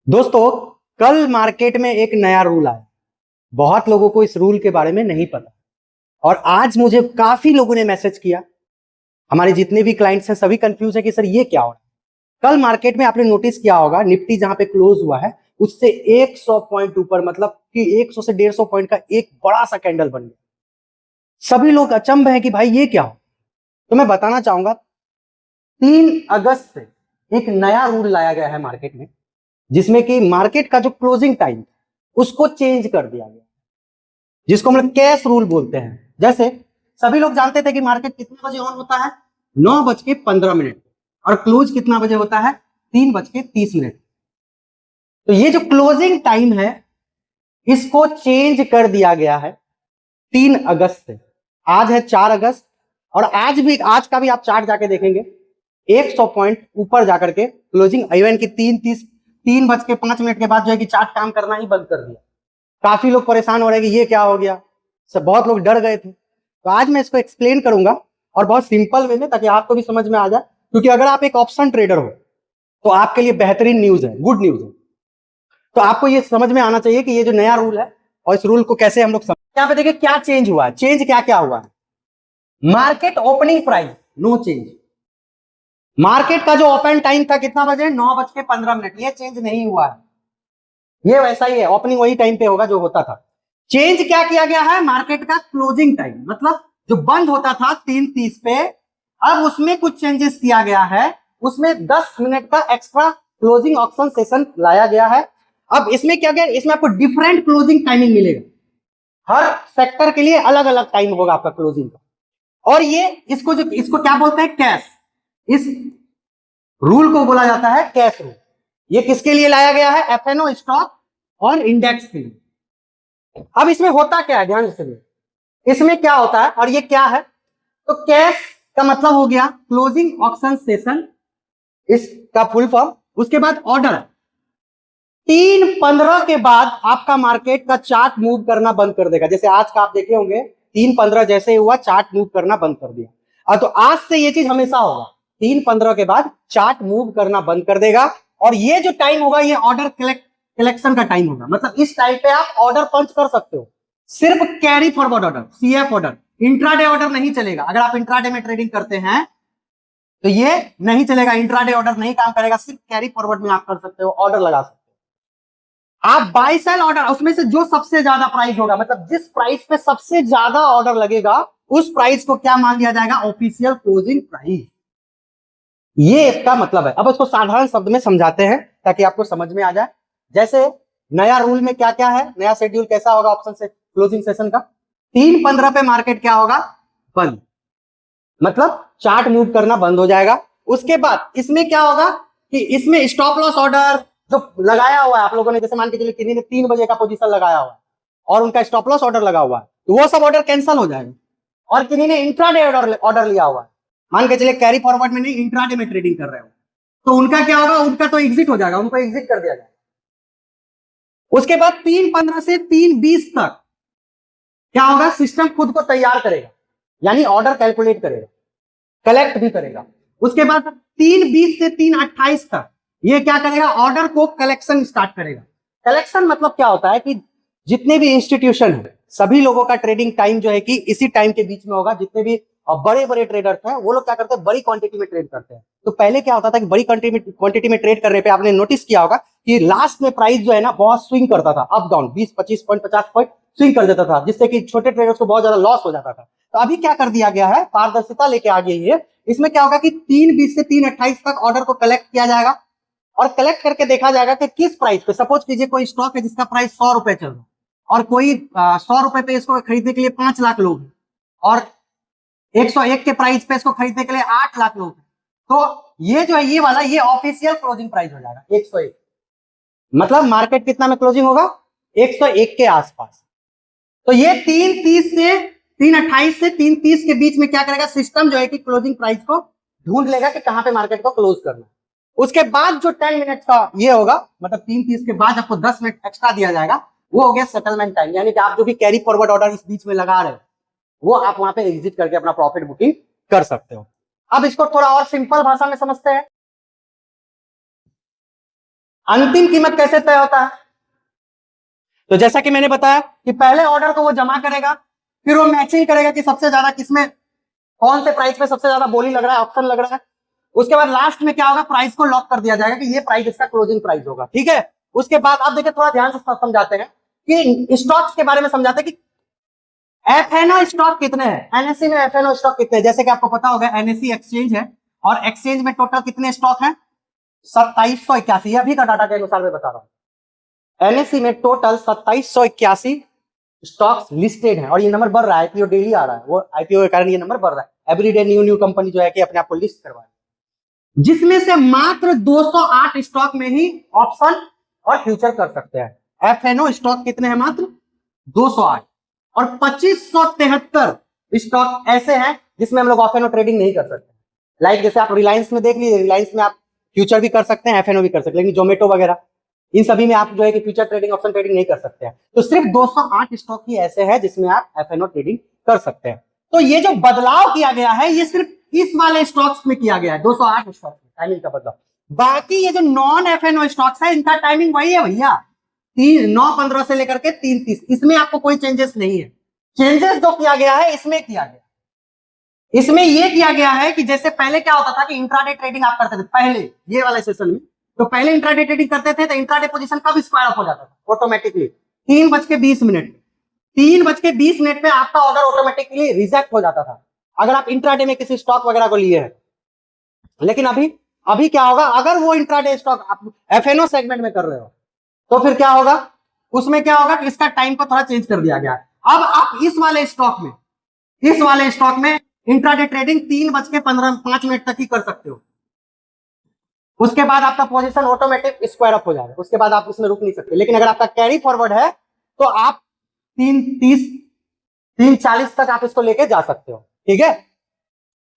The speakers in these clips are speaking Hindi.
दोस्तों, कल मार्केट में एक नया रूल आया। बहुत लोगों को इस रूल के बारे में नहीं पता और आज मुझे काफी लोगों ने मैसेज किया। हमारे जितने भी क्लाइंट्स हैं सभी कंफ्यूज है कि सर ये क्या हो रहा है। कल मार्केट में आपने नोटिस किया होगा, निफ्टी जहां पे क्लोज हुआ है उससे 100 पॉइंट ऊपर, मतलब कि 100 से 150 पॉइंट का एक बड़ा सा कैंडल बन गया। सभी लोग अचंभ है कि भाई ये क्या हो। तो मैं बताना चाहूंगा, 3 अगस्त से एक नया रूल लाया गया है मार्केट में, जिसमें कि मार्केट का जो क्लोजिंग टाइम उसको चेंज कर दिया गया, जिसको हम लोग कैश रूल बोलते हैं। जैसे सभी लोग जानते थे कि मार्केट कितने बजे ऑन होता है, 9:15 और क्लोज कितना बजे होता है, 3:30। तो ये जो क्लोजिंग टाइम है इसको चेंज कर दिया गया है 3 अगस्त से। आज है 4 अगस्त और आज का भी आप चार्ट जाके देखेंगे 100 पॉइंट ऊपर जाकर के क्लोजिंग इवन की 3:05 के बाद जो है कि चार्ट काम करना ही बंद कर दिया। काफी लोग परेशान हो रहे हैं कि ये क्या हो गया, सब बहुत लोग डर गए थे। तो आज मैं इसको एक्सप्लेन करूंगा और बहुत सिंपल वे में, ताकि आपको भी समझ में आ जाए। क्योंकि अगर आप एक ऑप्शन ट्रेडर हो तो आपके लिए बेहतरीन न्यूज है, गुड न्यूज है। तो आपको ये समझ में आना चाहिए कि ये जो नया रूल है और इस रूल को कैसे हम लोग समझ। यहाँ पे देखिए क्या चेंज हुआ है, चेंज क्या क्या हुआ है। Market opening price no change. Market का जो ओपन टाइम था कितना बजे, 9:15, ये चेंज नहीं हुआ है, ये वैसा ही है, ओपनिंग वही टाइम पे होगा जो होता था। चेंज क्या किया गया है, मार्केट का क्लोजिंग टाइम, मतलब जो बंद होता था 3:30 पे, अब उसमें कुछ चेंजेस किया गया है। उसमें 10 मिनट का एक्स्ट्रा क्लोजिंग ऑप्शन सेशन लाया गया है। अब इसमें क्या गया, इसमें आपको डिफरेंट क्लोजिंग टाइमिंग मिलेगा। हर सेक्टर के लिए अलग अलग टाइम होगा आपका क्लोजिंग का। और ये इसको क्या बोलते हैं, कैश। इस रूल को बोला जाता है कैश रूल। ये किसके लिए लाया गया है, एफएनओ स्टॉक और इंडेक्स के लिए। अब इसमें होता क्या है, ध्यान से। इसमें क्या होता है और ये क्या है, तो कैश का मतलब हो गया क्लोजिंग ऑप्शन सेशन, इसका फुल फॉर्म। उसके बाद ऑर्डर 3:15 के बाद आपका मार्केट का चार्ट मूव करना बंद कर देगा। जैसे आज का आप देखे होंगे 3:15 जैसे ही हुआ चार्ट मूव करना बंद कर दिया। तो आज से ये चीज हमेशा होगा, 3:15 के बाद चार्ट मूव करना बंद कर देगा। और ये जो टाइम होगा ये ऑर्डर कलेक्शन का टाइम होगा। मतलब इस टाइम पे आप ऑर्डर पंच कर सकते हो, सिर्फ carry forward order, CF order, intraday order नहीं चलेगा। अगर आप इंट्राडे में ट्रेडिंग करते हैं तो ये नहीं चलेगा, इंट्राडे ऑर्डर नहीं काम करेगा। सिर्फ कैरी फॉरवर्ड में आप कर सकते हो, ऑर्डर लगा सकते हो। आप बाय सेल ऑर्डर, उसमें से जो सबसे ज्यादा प्राइस होगा, मतलब जिस प्राइस पे सबसे ज्यादा ऑर्डर लगेगा उस प्राइस को क्या मान लिया जाएगा, ऑफिशियल क्लोजिंग प्राइस। ये इसका मतलब है। अब उसको साधारण शब्द में समझाते हैं ताकि आपको समझ में आ जाए। जैसे नया रूल में क्या क्या है, नया शेड्यूल कैसा होगा ऑप्शन से क्लोजिंग सेशन का, 3:15 पे मार्केट क्या होगा, बंद, मतलब चार्ट मूव करना बंद हो जाएगा। उसके बाद इसमें क्या होगा कि इसमें स्टॉप लॉस ऑर्डर जो लगाया हुआ है आप लोगों ने, जैसे मान के चलिए किसी ने 3 बजे का पोजीशन लगाया हुआ है और उनका स्टॉप लॉस ऑर्डर लगा हुआ है, तो वो सब ऑर्डर कैंसिल हो जाएगा। और किसी ने इंट्राडे ऑर्डर लिया हुआ है, मान के चलिए कैरी फॉरवर्ड में नहीं, इंट्राडे में ट्रेडिंग कर रहे हो, तो उनका क्या होगा, उनका तो एग्जिट हो जाएगा, उनको एग्जिट कर दिया जाएगा। उसके बाद 3:15 से 3:20 तक क्या होगा, सिस्टम खुद को तैयार करेगा, यानी ऑर्डर कैलकुलेट करेगा, कलेक्ट भी करेगा। उसके बाद 3:20 से 3:28 तक ये क्या करेगा, ऑर्डर को कलेक्शन स्टार्ट करेगा। कलेक्शन मतलब क्या होता है कि जितने भी इंस्टीट्यूशन है सभी लोगों का ट्रेडिंग टाइम जो है कि इसी टाइम के बीच में होगा। जितने भी बड़े बड़े ट्रेडर्स हैं वो लोग क्या करते हैं, बड़ी क्वांटिटी में ट्रेड करते हैं। तो पहले क्या होता था कि बड़ी क्वांटिटी में ट्रेड करने पे आपने नोटिस किया होगा कि लास्ट में प्राइस जो है ना बहुत स्विंग करता था, up down 20-25 point 50 point swing कर देता था, जिससे कि छोटे ट्रेडर्स को बहुत ज्यादा लॉस हो जाता था। तो अभी क्या कर दिया गया है, पारदर्शिता लेके आ गई है। इसमें क्या होगा कि 3:20 से 3:28 तक ऑर्डर को कलेक्ट किया जाएगा और कलेक्ट करके देखा जाएगा कि किस प्राइस पे, सपोज कीजिए कोई स्टॉक है जिसका प्राइस 100 रुपए चल रहा है और कोई 100 रुपए पे इसको खरीदने के लिए 5 लाख लोग हैं और 101 के प्राइस पे इसको खरीदने के लिए 8 लाख लोग हैं। तो ये जो है ये वाला, ये ऑफिशियल क्लोजिंग प्राइस हो जाएगा 101। मतलब मार्केट कितना में क्लोजिंग होगा, 101 के आसपास। तो ये 3:30 से 3:28 से 3:30 के बीच में क्या करेगा, सिस्टम जो है कि क्लोजिंग प्राइस को ढूंढ लेगा कि कहां पे मार्केट को क्लोज करना है। उसके बाद जो 10 मिनट का ये होगा, मतलब 3:30 के बाद आपको 10 मिनट एक्स्ट्रा दिया जाएगा, वो हो गया सेटलमेंट टाइम। यानी कि आप जो भी कैरी फॉरवर्ड ऑर्डर इस बीच में लगा रहे हो वो आप वहां पे एग्जिट करके अपना प्रॉफिट बुकिंग कर सकते हो। अब इसको थोड़ा और सिंपल भाषा में समझते हैं। अंतिम कीमत कैसे तय होता है? तो जैसा कि मैंने बताया कि पहले ऑर्डर को वो जमा करेगा, फिर वो मैचिंग करेगा कि सबसे ज्यादा किसमें, कौन से प्राइस पे सबसे ज्यादा बोली लग रहा है, ऑप्शन लग रहा है। उसके बाद लास्ट में क्या होगा, प्राइस को लॉक कर दिया जाएगा कि ये प्राइस इसका क्लोजिंग प्राइस होगा, ठीक है। उसके बाद आप देखिए, थोड़ा ध्यान से समझाते हैं कि स्टॉक्स के बारे में समझाते हैं कि एफएनओ स्टॉक कितने हैं, एनएससी में एफएनओ स्टॉक कितने हैं। जैसे कि आपको पता होगा एनएससी एक्सचेंज है, और एक्सचेंज में टोटल कितने स्टॉक हैं, 2781। अभी का डाटा के अनुसार मैं बता रहा हूं, एनएससी में टोटल 2781 स्टॉक्स लिस्टेड हैं, और ये नंबर बढ़ रहा है, आईपीओ डेली आ रहा है, वो आईपीओ के कारण ये नंबर बढ़ रहा है। एवरीडे न्यू कंपनी जो है कि अपने आप को लिस्ट करवा है, जिसमें से मात्र 208 स्टॉक में ही ऑप्शन और फ्यूचर कर सकते हैं। एफएनओ स्टॉक कितने हैं, मात्र 208, और 2573 स्टॉक ऐसे हैं जिसमें हम लोग एफएनओ ट्रेडिंग नहीं कर सकते। लाइक जैसे आप रिलायंस में देख लीजिए, रिलायंस में आप फ्यूचर भी कर सकते हैं, एफएनओ भी कर सकते हैं, लेकिन जोमेटो वगैरह इन सभी में आप जो है कि फ्यूचर ट्रेडिंग, ऑप्शन ट्रेडिंग नहीं कर सकते हैं। तो सिर्फ 208 स्टॉक ही ऐसे हैं जिसमें आप एफएनओ ट्रेडिंग कर सकते हैं। तो ये जो बदलाव किया गया है, ये सिर्फ इस वाले स्टॉक्स में किया गया है, 208 स्टॉक में टाइमिंग का बदलाव। बाकी ये जो नॉन एफएनओ स्टॉक्स है, इनका टाइमिंग वही है भैया, 9:15 से लेकर के 3:30, इसमें आपको कोई चेंजेस नहीं है। चेंजेस जो किया गया है इसमें किया गया, इसमें यह किया गया है कि जैसे पहले क्या होता था कि इंट्राडे ट्रेडिंग आप करते थे, पहले ये वाले सेशन में, तो पहले इंट्राडे ट्रेडिंग करते थे तो इंट्राडे पोजीशन कब स्क्वायर अप हो जाता था ऑटोमेटिकली, 3:20 3:20 पे आपका ऑर्डर ऑटोमेटिकली रिजेक्ट हो जाता था अगर आप इंट्राडे में किसी स्टॉक वगैरह को लिए हैं। लेकिन अभी क्या होगा, अगर वो इंट्राडे स्टॉक आप एफएनओ सेगमेंट में कर रहे हो तो फिर क्या होगा, उसमें क्या होगा कि इसका टाइम को थोड़ा चेंज कर दिया गया। अब आप इस वाले स्टॉक में इंट्राडे ट्रेडिंग 3:15 तक ही कर सकते हो। उसके बाद आपका पोजीशन ऑटोमेटिक स्क्वायर अप हो जाएगा, उसके बाद आप उसमें रुक नहीं सकते। लेकिन अगर आपका कैरी फॉरवर्ड है तो आप 3:30 3:40 तक आप इसको लेके जा सकते हो, ठीक है।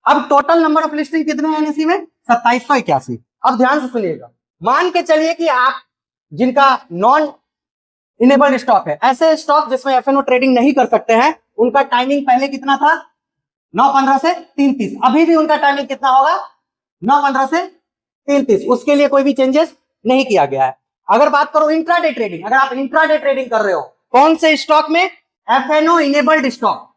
अब टोटल नंबर ऑफ लिस्टिंग कितने हैं एनएससी में, 2781। अब ध्यान से सुनिएगा, मान के चलिए कि आप जिनका नॉन इनेबल्ड स्टॉक है, ऐसे स्टॉक जिसमें एफएनओ ट्रेडिंग नहीं कर सकते हैं, उनका टाइमिंग पहले कितना था, 9:15 से 3:30। अभी भी उनका टाइमिंग कितना होगा, 9:15 से 3:30। उसके लिए कोई भी चेंजेस नहीं किया गया है। अगर बात करो इंट्राडे ट्रेडिंग, अगर आप इंट्राडे ट्रेडिंग कर रहे हो कौन से स्टॉक में, एफएनओ इनेबल्ड स्टॉक,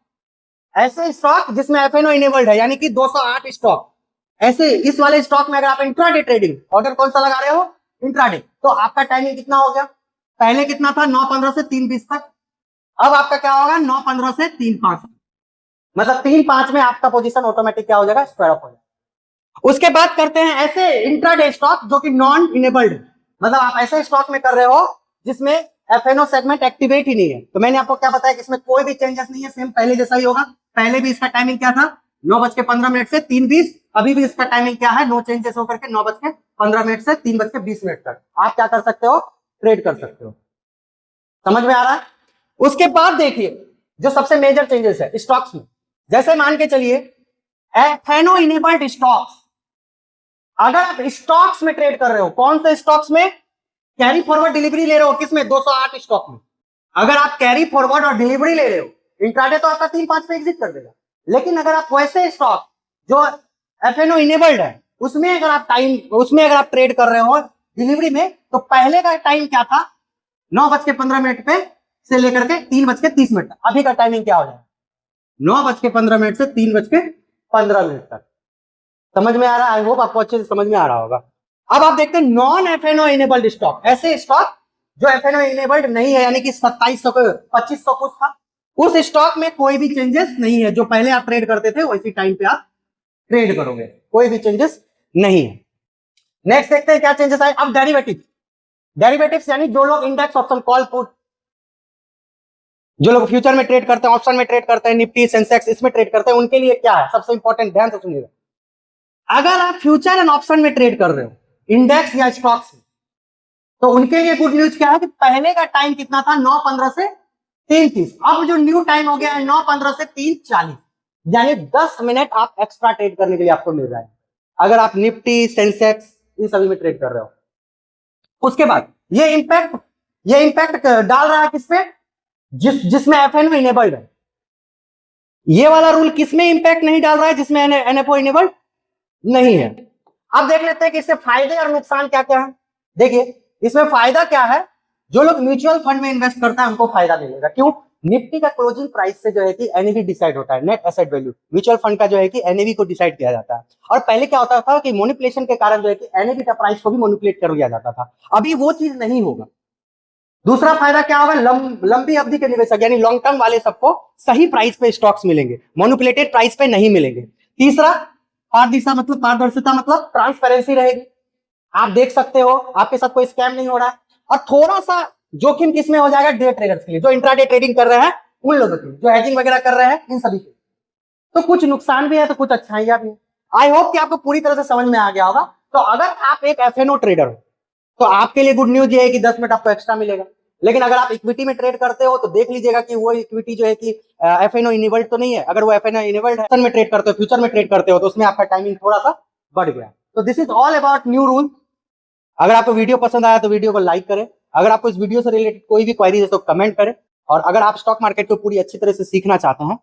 ऐसे स्टॉक जिसमें एफएनओ इनेबल्ड है, यानी कि 208 स्टॉक, ऐसे इस वाले स्टॉक में अगर आप इंट्राडे ट्रेडिंग ऑर्डर कौन सा लगा रहे हो, इंट्राडे, तो आपका टाइमिंग कितना हो गया, पहले कितना था 9:15 से 3:20 तक, अब आपका क्या होगा 9:15 से 3:05, मतलब 3:05 में आपका पोजीशन ऑटोमेटिक क्या हो जाएगा, स्क्वायर अप हो जाएगा। उसके बाद करते हैं ऐसे इंट्राडे स्टॉक जो कि नॉन इनेबल्ड, मतलब आप ऐसे स्टॉक में कर रहे हो जिसमें एफएनओ सेगमेंट एक्टिवेट ही नहीं है। तो मैंने आपको क्या बताया कि इसमें कोई भी चेंजेस नहीं है, सेम पहले जैसा ही होगा। पहले भी इसका टाइमिंग क्या था, 9:15 से 3:20, अभी भी इसका टाइमिंग क्या है, नो चेंजेस होकर के 9:15 से 3:20 तक आप क्या कर सकते हो, ट्रेड कर सकते हो। समझ में आ रहा है। उसके बाद देखिए जो सबसे मेजर चेंजेस है स्टॉक्स में, जैसे मान के चलिए एफएनओ इनेबल्ड स्टॉक्स, अगर आप स्टॉक्स में ट्रेड कर रहे हो, कौन से स्टॉक्स में, कैरी फॉरवर्ड डिलीवरी ले रहे हो, किसमें, 208 स्टॉक में। अगर आप कैरी फॉरवर्ड और डिलीवरी ले रहे हो, इंट्राडे तो आपका 3:05 पे एग्जिट कर देगा। लेकिन अगर आप वैसे स्टॉक जो एफएनओ इनेबल्ड है उसमें अगर आप ट्रेड कर रहे हो डिलीवरी में, तो पहले का टाइम क्या था, 9:15 पे से लेकर के 3:30 तक। अभी का टाइमिंग क्या हो जाएगा, 9:15 से 3:15 तक। समझ में आ रहा है, आई होप आपको अच्छे से समझ में आ रहा होगा। अब आप देखते हैं नॉन एफएनओ इनेबल्ड स्टॉक, ऐसे स्टॉक जो एफएनओ इनेबल्ड नहीं है, यानी कि 2500 कुछ था, उस स्टॉक में कोई भी चेंजेस नहीं है। जो पहले आप ट्रेड करते थे वैसी टाइम पे आप ट्रेड करोगे, कोई भी चेंजेस नहीं है। नेक्स्ट देखते हैं क्या चेंजेस आए। अब डेरिवेटिव्स यानी जो लोग इंडेक्स, ऑप्शन, कॉल, पुट, जो लोग फ्यूचर में ट्रेड करते हैं, ऑप्शन में ट्रेड करते हैं, निफ्टी, सेंसेक्स, इसमें ट्रेड करते हैं, उनके लिए क्या है सबसे इंपॉर्टेंट, ध्यान से सुनिएगा। अगर आप फ्यूचर एंड ऑप्शन में ट्रेड कर रहे हो, इंडेक्स या स्टॉक्स में, तो उनके लिए गुड न्यूज क्या है कि पहले का टाइम कितना था, 9:15 से 3:30। अब जो न्यू टाइम हो गया है 9:15 से 3:40, यानी 10 मिनट आप एक्स्ट्रा ट्रेड करने के लिए आपको मिल रहा है, अगर आप निफ्टी, सेंसेक्स इन सभी में ट्रेड कर रहे हो। उसके बाद ये इंपैक्ट डाल रहा है किसपे, जिसमें एफएनओ इनेबल्ड है। ये वाला रूल किसमें इंपैक्ट नहीं डाल रहा है, जिसमें एनएफओ इनेबल्ड नहीं है। अब देख लेते हैं कि इससे फायदे और नुकसान क्या क्या है। देखिए इसमें फायदा क्या है, जो लोग म्यूचुअल फंड में इन्वेस्ट करता है उनको फायदा मिलेगा। क्यों? निफ्टी का क्लोजिंग प्राइस से जो है कि एनएवी डिसाइड होता है, net asset value. Mutual fund का जो है कि एनएवी को डिसाइड किया जाता है। और पहले क्या होता था कि मैनिपुलेशन के कारण जो है कि एनएवी का प्राइस को भी मैनिपुलेट कर लिया जाता था। अभी वो चीज नहीं होगा। दूसरा फायदा क्या होगा, लंबी अवधि के निवेशक यानी लॉन्ग टर्म वाले सबको सही प्राइस पे स्टॉक्स मिलेंगे, मैनिपुलेटेड प्राइस पे नहीं मिलेंगे। तीसरा, पारदर्शिता मतलब ट्रांसपेरेंसी रहेगी। आप देख सकते हो आपके साथ कोई स्कैम नहीं हो रहा है। और थोड़ा सा जोखिम किसमें हो जाएगा, डे ट्रेडर्स के लिए, जो इंट्राडे ट्रेडिंग कर रहे हैं उन लोगों के लिए, जो हेजिंग वगैरह कर रहे हैं इन सभी के। तो कुछ नुकसान भी है तो कुछ अच्छाइयां भी है। आई होप कि आपको पूरी तरह से समझ में आ गया होगा। तो अगर आप एक एफएनओ ट्रेडर हो तो आपके लिए गुड न्यूज ये है कि 10 मिनट आपको एक्स्ट्रा मिलेगा। लेकिन अगर आप इक्विटी में ट्रेड करते हो तो देख लीजिएगा कि वो इक्विटी जो है कि एफएनओ इनेबल्ड तो नहीं है। अगर वो एफएनओ इनेबल्ड है, में ट्रेड करते हो, फ्यूचर में ट्रेड करते हो, तो उसमें आपका टाइमिंग थोड़ा सा बढ़ गया। तो this is all about new rule. अगर आपको वीडियो पसंद आया तो वीडियो को लाइक करें। अगर आपको इस वीडियो से रिलेटेड कोई भी क्वेरी है तो कमेंट करें। और अगर आप स्टॉक मार्केट को पूरी अच्छी तरह से सीखना चाहते हैं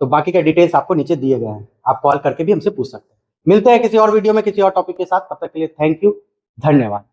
तो बाकी के डिटेल्स आपको नीचे दिए गए हैं, आप कॉल करके भी हमसे पूछ सकते हैं। मिलते हैं किसी और वीडियो में किसी और टॉपिक के साथ। तब तक के लिए थैंक यू, धन्यवाद।